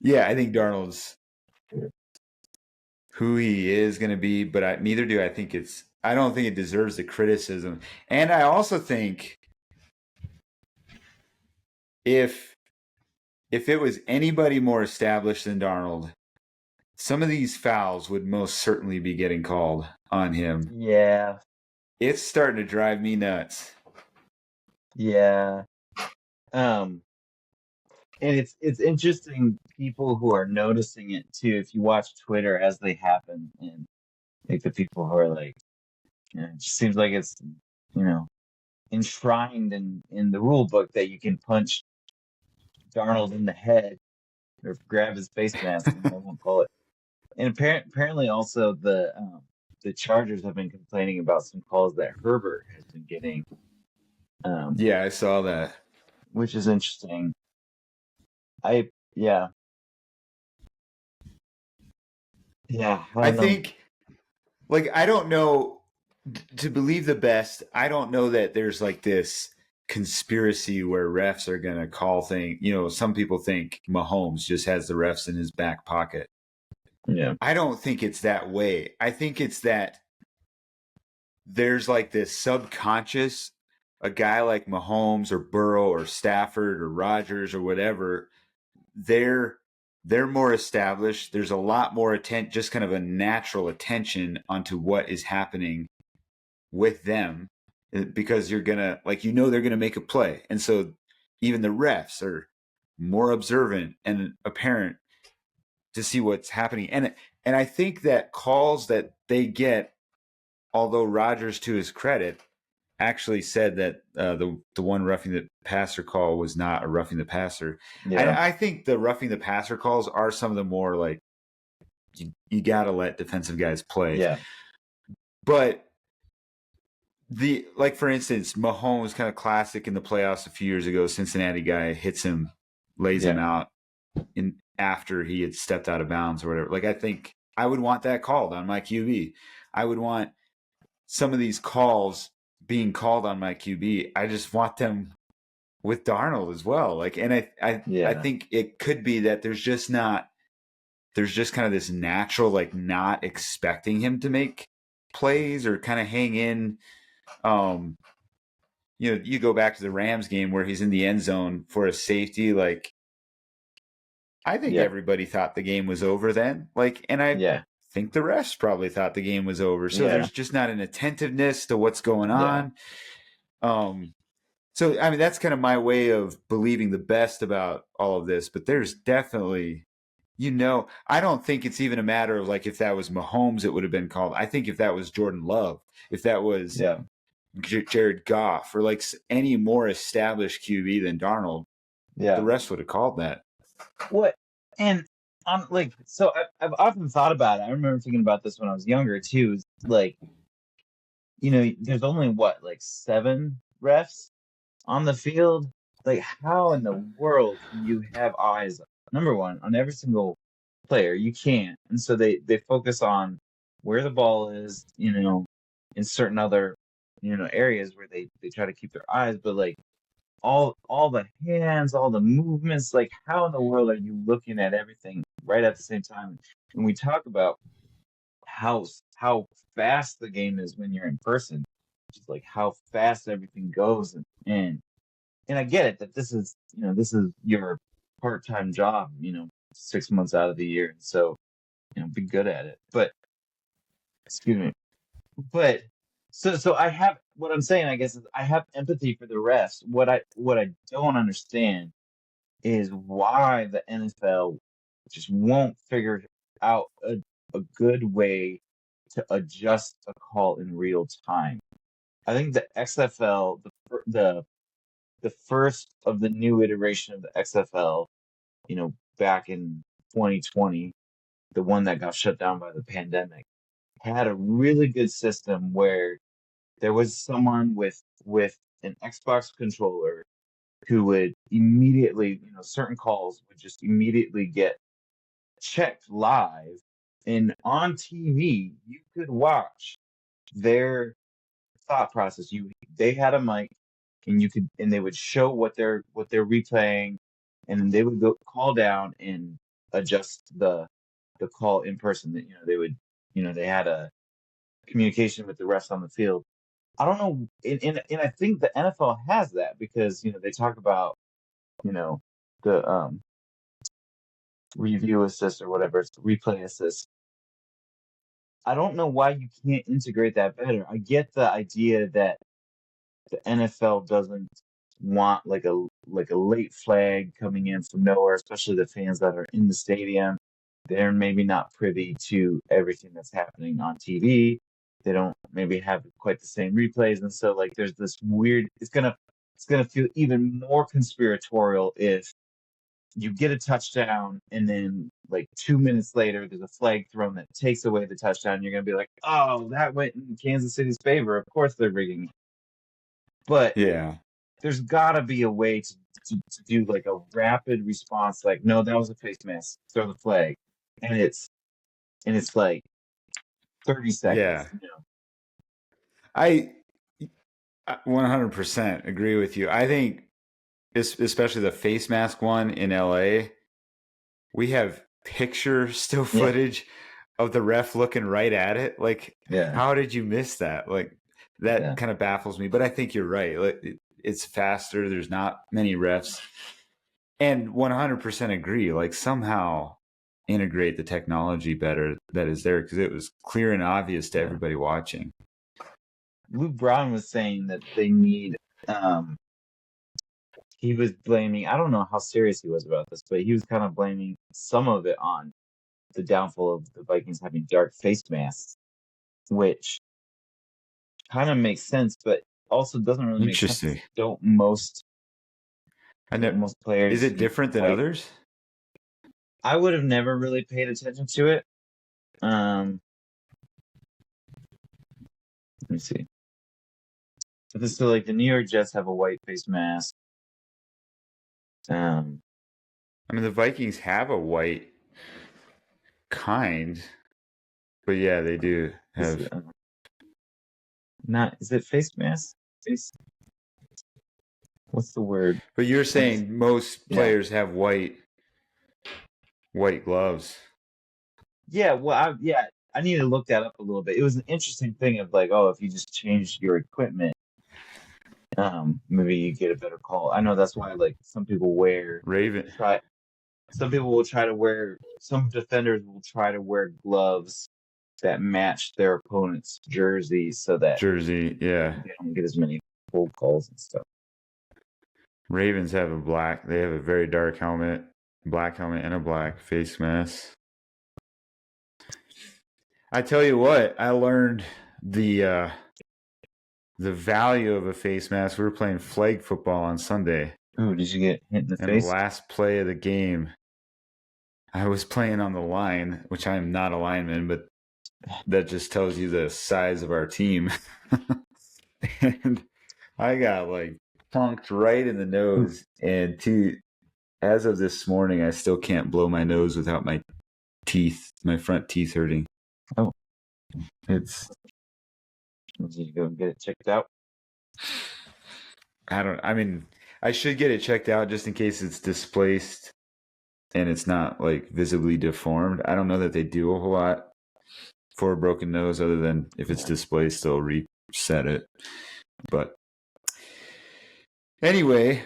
Yeah, I think Darnold's who he is going to be, but neither do I think it's. I don't think it deserves the criticism, and I also think if it was anybody more established than Darnold, some of these fouls would most certainly be getting called on him. Yeah, It's starting to drive me nuts. yeah. Um, and it's interesting people who are noticing it too. If you watch Twitter as they happen, and like the people who are like, it just seems like it's you know enshrined in the rule book that you can punch Darnold in the head or grab his face mask and they won't call it. And apparently also the Chargers have been complaining about some calls that Herbert has been getting, um, Yeah, I saw that. which is interesting. I yeah I I don't know. think, like, I don't know to believe the best. I don't know that there's like this conspiracy where refs are going to call things. Some people think Mahomes just has the refs in his back pocket. Yeah, I don't think it's that way. I think it's that there's like this subconscious, a guy like Mahomes or Burrow or Stafford or Rodgers or whatever, they're more established. There's a lot more just kind of a natural attention onto what is happening with them because you're gonna they're gonna make a play, and so even the refs are more observant and apparent to see what's happening, and I think that calls that they get, although Rodgers, to his credit, actually said that the one roughing the passer call was not a roughing the passer. yeah, I think the roughing the passer calls are some of the more like you got to let defensive guys play. yeah, But for instance, Mahomes, kind of classic in the playoffs a few years ago. Cincinnati guy hits him, lays him yeah, out in after he had stepped out of bounds or whatever. Like, I think I would want that called on my QB. I would want some of these calls being called on my QB. I just want them with Darnold as well. Like, and I yeah, think it could be that there's just kind of this natural, like, not expecting him to make plays or kind of hang in. Um, you go back to the Rams game where he's in the end zone for a safety. Like, I think yeah, everybody thought the game was over then. Like, and I yeah, think the refs probably thought the game was over. So yeah, there's just not an attentiveness to what's going yeah, on. Um, so I mean, that's kind of my way of believing the best about all of this. But there's definitely, I don't think it's even a matter of like if that was Mahomes, it would have been called. I think if that was Jordan Love, if that was yeah, Jared Goff, or like any more established QB than Darnold, the yeah. rest would have called that. What and I'm like, so I've often thought about it. I remember thinking about this when I was younger too. Is like, there's only what, like seven refs on the field? Like, how in the world can you have eyes, number one, on every single player? You can't. And so they focus on where the ball is, in certain other, areas where they try to keep their eyes, but like all the hands, all the movements, like how in the world are you looking at everything right at the same time? When we talk about how fast the game is when you're in person, just like how fast everything goes, and I get it that this is your part-time job, 6 months out of the year. So, be good at it. But excuse me. But so I have what I'm saying, I guess, is I have empathy for the refs. What I don't understand is why the NFL just won't figure out a good way to adjust a call in real time. I think the XFL, the first of the new iteration of the XFL, back in 2020, the one that got shut down by the pandemic, had a really good system where there was someone with an Xbox controller who would immediately, certain calls would just immediately get checked live, and on TV you could watch their thought process. They had a mic, and they would show what they're replaying, and then they would go call down, and adjust the call in person. That they would, they had a communication with the refs on the field. I don't know, and I think the NFL has that because they talk about the review assist or whatever, it's replay assist. I don't know why you can't integrate that better. I get the idea that the NFL doesn't want like a late flag coming in from nowhere, especially the fans that are in the stadium. They're maybe not privy to everything that's happening on TV. They don't maybe have quite the same replays, and so like there's this weird. It's gonna feel even more conspiratorial if you get a touchdown and then like 2 minutes later there's a flag thrown that takes away the touchdown. You're gonna be like, oh, that went in Kansas City's favor. Of course they're rigging it. But Yeah. there's gotta be a way to do like a rapid response, like, no, that was a face mask, throw the flag. And it's like 30 seconds, Yeah. I 100% agree with you. I think, especially the face mask one in LA, we have picture still Yeah. footage of the ref looking right at it. Like, Yeah. how did you miss that? Like, that Yeah. kind of baffles me. But I think you're right. Like, it's faster. There's not many refs. And 100% agree. Like, somehow integrate the technology better that is there, because it was clear and obvious to everybody watching. Luke Brown was saying that they need he was blaming, I don't know how serious he was about this, but he was kind of blaming some of it on the downfall of the Vikings having dark face masks, which kind of makes sense, but also doesn't really make sense. Interesting. Don't most Players is it use different than white? others? I would have never really paid attention to it. Let me see. So like the New York Jets have a white face mask. I mean, the Vikings have a white kind, but yeah, they do have. Is it face mask? What's the word? But you're saying most players have white gloves. Yeah, well, I need to look that up a little bit. It was an interesting thing of like, oh, if you just change your equipment, maybe you get a better call. I know that's why like some people wear some people will try to wear, some defenders will try to wear gloves that match their opponent's jersey so that they don't get as many cold calls and stuff. Ravens have they have a very dark helmet, black helmet, and a black face mask. I tell you what, I learned the value of a face mask. We were playing flag football on Sunday. Oh, did you get hit in the face? And the last play of the game, I was playing on the line, which I am not a lineman, but that just tells you the size of our team. And I got like punked right in the nose. And as of this morning, I still can't blow my nose without my front teeth hurting. Oh, did you go and get it checked out? I should get it checked out just in case it's displaced and it's not like visibly deformed. I don't know that they do a whole lot for a broken nose other than if it's displaced, they'll reset it. But anyway,